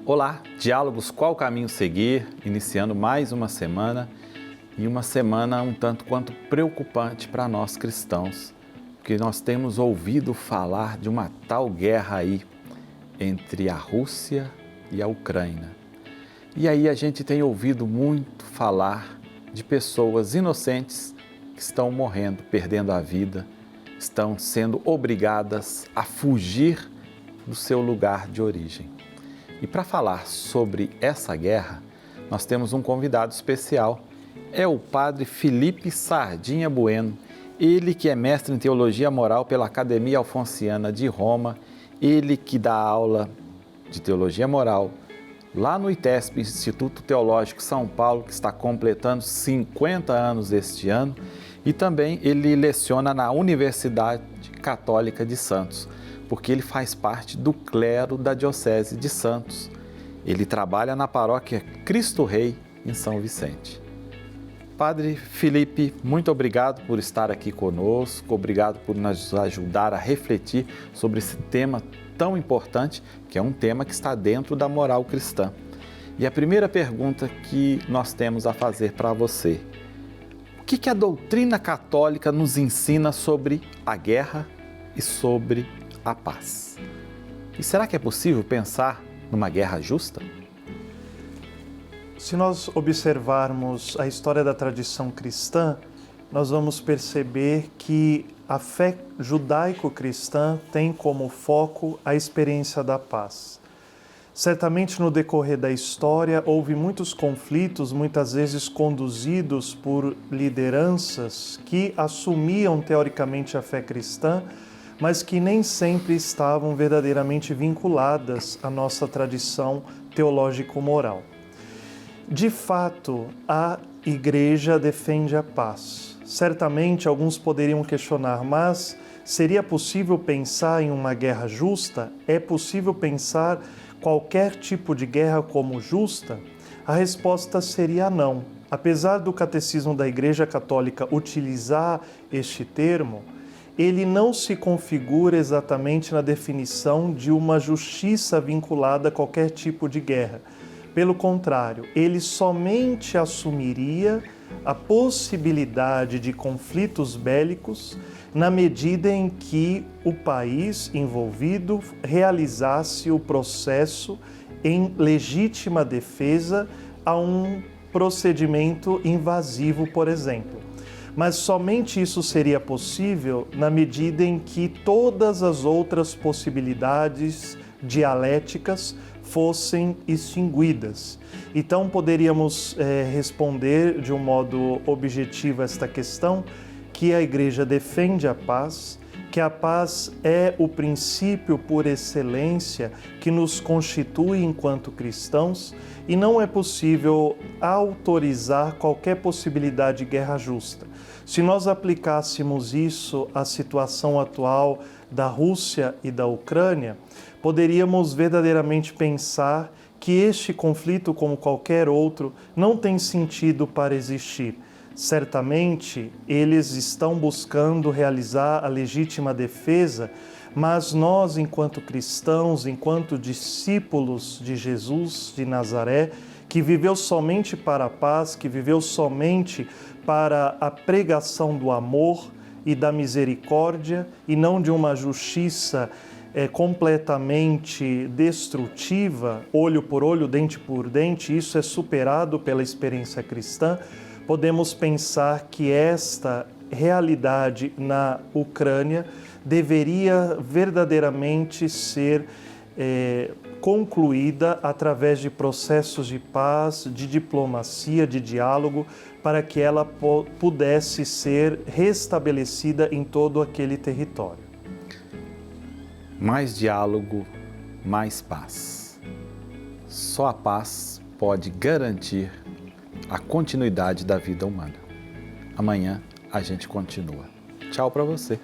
Olá, Diálogos, qual caminho seguir? Iniciando mais uma semana e uma semana um tanto quanto preocupante para nós cristãos, porque nós temos ouvido falar de uma tal guerra aí entre a Rússia e a Ucrânia. E aí a gente tem ouvido muito falar de pessoas inocentes que estão morrendo, perdendo a vida, estão sendo obrigadas a fugir do seu lugar de origem. E para falar sobre essa guerra, nós temos um convidado especial, é o Padre Felipe Sardinha Bueno, ele que é mestre em Teologia Moral pela Academia Alfonsiana de Roma, ele que dá aula de Teologia Moral lá no ITESP, Instituto Teológico São Paulo, que está completando 50 anos este ano, e também ele leciona na Universidade Católica de Santos, porque ele faz parte do clero da Diocese de Santos. Ele trabalha na paróquia Cristo Rei, em São Vicente. Padre Felipe, muito obrigado por estar aqui conosco, obrigado por nos ajudar a refletir sobre esse tema tão importante, que é um tema que está dentro da moral cristã. E a primeira pergunta que nós temos a fazer para você: o que a doutrina católica nos ensina sobre a guerra e sobre a paz? E será que é possível pensar numa guerra justa? Se nós observarmos a história da tradição cristã, nós vamos perceber que a fé judaico-cristã tem como foco a experiência da paz. Certamente no decorrer da história houve muitos conflitos, muitas vezes conduzidos por lideranças que assumiam teoricamente a fé cristã, mas que nem sempre estavam verdadeiramente vinculadas à nossa tradição teológico-moral. De fato, a Igreja defende a paz. Certamente alguns poderiam questionar, mas seria possível pensar em uma guerra justa? É possível pensar qualquer tipo de guerra como justa? A resposta seria não. Apesar do Catecismo da Igreja Católica utilizar este termo, ele não se configura exatamente na definição de uma justiça vinculada a qualquer tipo de guerra. Pelo contrário, ele somente assumiria a possibilidade de conflitos bélicos na medida em que o país envolvido realizasse o processo em legítima defesa a um procedimento invasivo, por exemplo. Mas somente isso seria possível na medida em que todas as outras possibilidades dialéticas fossem extinguidas. Então poderíamos responder de um modo objetivo esta questão, que a Igreja defende a paz, que a paz é o princípio por excelência que nos constitui enquanto cristãos e não é possível autorizar qualquer possibilidade de guerra justa. Se nós aplicássemos isso à situação atual da Rússia e da Ucrânia, poderíamos verdadeiramente pensar que este conflito, como qualquer outro, não tem sentido para existir. Certamente, eles estão buscando realizar a legítima defesa, mas nós, enquanto cristãos, enquanto discípulos de Jesus de Nazaré, que viveu somente para a paz, que viveu somente para a pregação do amor e da misericórdia, e não de uma justiça completamente destrutiva, olho por olho, dente por dente, isso é superado pela experiência cristã, podemos pensar que esta realidade na Ucrânia deveria verdadeiramente ser concluída através de processos de paz, de diplomacia, de diálogo, para que ela pudesse ser restabelecida em todo aquele território. Mais diálogo, mais paz. Só a paz pode garantir a continuidade da vida humana. Amanhã a gente continua. Tchau para você.